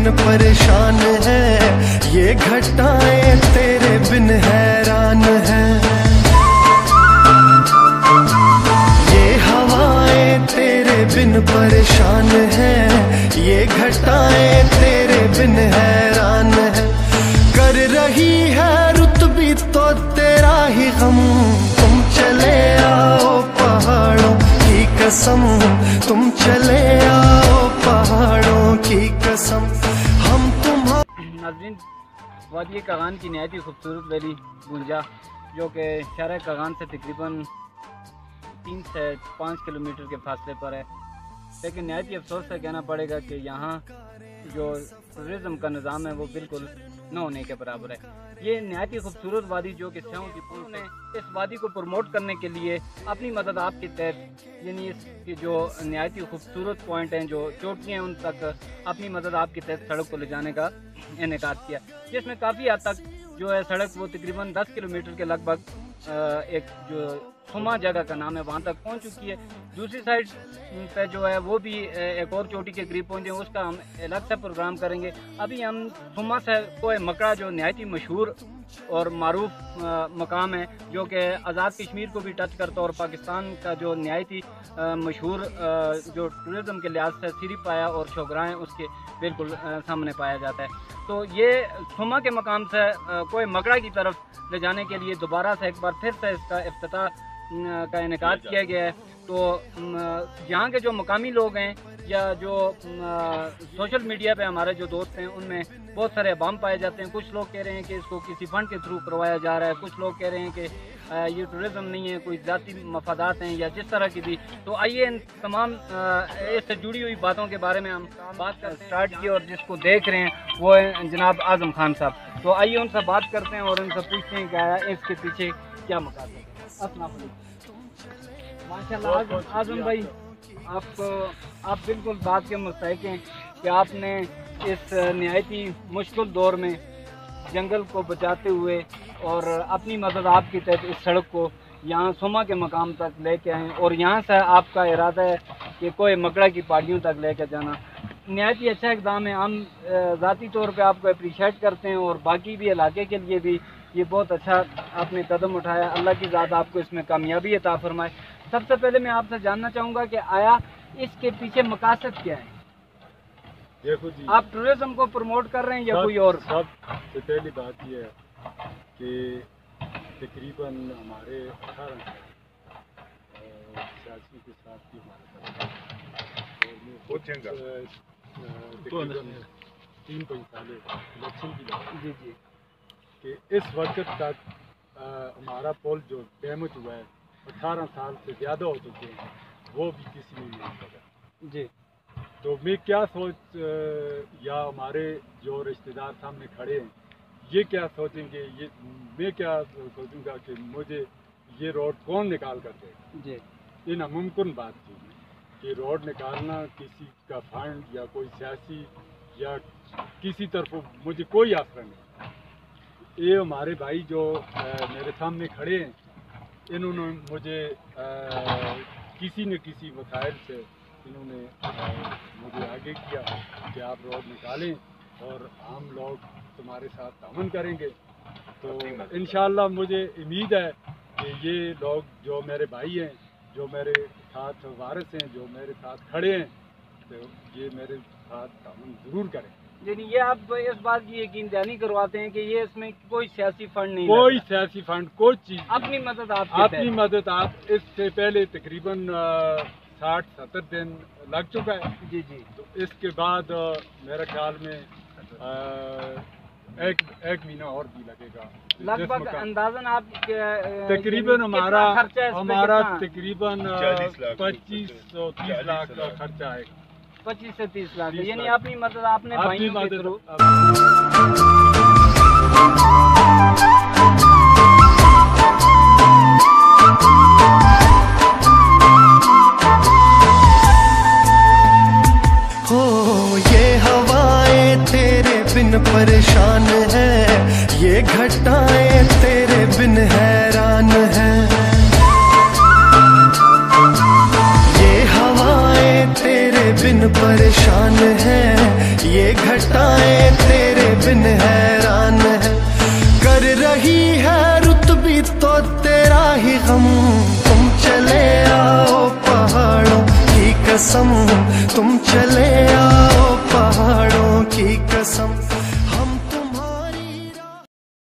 बिन परेशान है, ये घटाएं तेरे बिन हैरान है। ये हवाएं तेरे बिन परेशान है, ये घटाएं तेरे बिन हैरान है। कर रही है रुत भी तो तेरा ही गम, तुम चले आओ पहाड़ों की कसम, तुम चले आओ पहाड़ों की कसम। हम तुम्हारे नाज़रीन, वादी कागान की नहायत ही खूबसूरत वैली गुंजा, जो कि शहर कागान से तकरीबन 3 से 5 किलोमीटर के फासले पर है। लेकिन नहायत ही अफसोस से कहना पड़ेगा कि यहाँ जो टूरिज़म का निज़ाम है वो बिल्कुल न होने के बराबर है। ये नहायत ही खूबसूरत वादी जो कि स्याहों की पूल ने इस वादी को प्रमोट करने के लिए अपनी मदद आपके तहत, यानी इसकी जो नहायत ही खूबसूरत पॉइंट हैं, जो चोटियाँ हैं, उन तक अपनी मदद आपके तहत सड़क को ले जाने का इनेकाद किया, जिसमें काफ़ी हद तक जो है सड़क वो तकरीबन 10 किलोमीटर के लगभग एक जो सुमा जगह का नाम है वहाँ तक पहुँच चुकी है। दूसरी साइड पे जो है वो भी एक और चोटी के करीब पहुँचे, उसका हम अलग से प्रोग्राम करेंगे। अभी हम सुमा से कोई मकड़ा जो नहायत ही मशहूर और मारूफ मकाम है, जो कि आज़ाद कश्मीर को भी टच करता है और पाकिस्तान का जो नहायत ही मशहूर जो टूरिज़म के लिहाज से सिरी पाया और शोगराएँ उसके बिल्कुल सामने पाया जाता है। तो ये सुमा के मकाम से कोई मकड़ा की तरफ ले जाने के लिए दोबारा से एक बार फिर से इसका इफ्तिताह का इनेकाद किया गया है। तो यहाँ के जो मकामी लोग हैं या जो सोशल मीडिया पे हमारे जो दोस्त हैं, उनमें बहुत सारे अवाम पाए जाते हैं। कुछ लोग कह रहे हैं कि इसको किसी फंड के थ्रू करवाया जा रहा है, कुछ लोग कह रहे हैं कि ये टूरिज़म नहीं है, कोई ज़ाती मफादात हैं या जिस तरह की भी। तो आइए इन तमाम इससे जुड़ी हुई बातों के बारे में हम बात कर स्टार्ट की, और जिसको देख रहे हैं वो है जनाब आज़म खान साहब। तो आइए उनसे बात करते हैं और उनसे पूछते हैं कि इसके पीछे क्या मकासद है। अस्सलाम वालेकुम। माशाल्लाह आज़म भाई, आप बिल्कुल बात के मुस्तहिक हैं कि आपने इस नहायत ही मुश्किल दौर में जंगल को बचाते हुए और अपनी मदद आपके तहत इस सड़क को यहाँ सुमा के मकाम तक लेके आए, और यहाँ से आपका इरादा है कि कोई मकड़ा की पहाड़ियों तक लेकर जाना। नहायत ही अच्छा इक़दाम है। हम ज़ाती तौर पे आपको अप्रिशिएट करते हैं और बाकी भी इलाके के लिए भी ये बहुत अच्छा आपने कदम उठाया। अल्लाह की ज़ात आपको इसमें कामयाबी अता फरमाए। सबसे पहले मैं आपसे जानना चाहूँगा कि आया इसके पीछे मकासद क्या है? देखो जी, आप टूरिज्म को प्रमोट कर रहे हैं या कोई और? सबसे पहली बात यह है कि तकरीबन हमारे 18 सियासी के साथ भी हमारे तकरीबन 3-5 साल इलेक्शन की बात जी जी कि इस वक्त तक हमारा पोल जो डैमेज हुआ है 18 साल से ज़्यादा हो चुके हैं, वो भी किसी ने नहीं पता जी। तो मैं क्या सोच या हमारे जो रिश्तेदार सामने खड़े हैं ये क्या सोचेंगे, ये मैं क्या सोचूंगा कि मुझे ये रोड कौन निकाल कर देगा जी। ये नामुमकिन बात थी कि रोड निकालना किसी का फंड या कोई सियासी या किसी तरफ मुझे कोई आसरा नहीं। ये हमारे भाई जो मेरे सामने खड़े हैं, इन्होंने मुझे किसी न किसी वसाइल से इन्होंने मुझे आगे किया कि आप रोड निकालें और हम लोग तुम्हारे साथ तामन करेंगे। तो इंशाअल्लाह मुझे उम्मीद है कि ये लोग जो मेरे भाई हैं, जो मेरे साथ वारिस हैं, जो मेरे साथ खड़े हैं, तो ये मेरे साथ तामन ज़रूर करें। यानी ये आप इस बात की यकीन दहानी करवाते हैं कि ये इसमें कोई सियासी फंड नहीं, कोई सियासी फंड, कोई चीज़, अपनी मदद अपनी मदद। आप इससे पहले तकरीबन 60-70 दिन लग चुका है जी जी। तो इसके बाद मेरे ख्याल में एक महीना और भी लगेगा लगभग। अंदाजन आप तकरीबन हमारा तकरीबन 25-30 लाख का खर्चा आएगा। 25 से 30 लाख। यानी अपनी मदद आपने भाइयों के थ्रू। परेशान है, ये घटाएं तेरे बिन हैरान है। ये हवाएं तेरे बिन परेशान है, ये घटाएं कसम तुम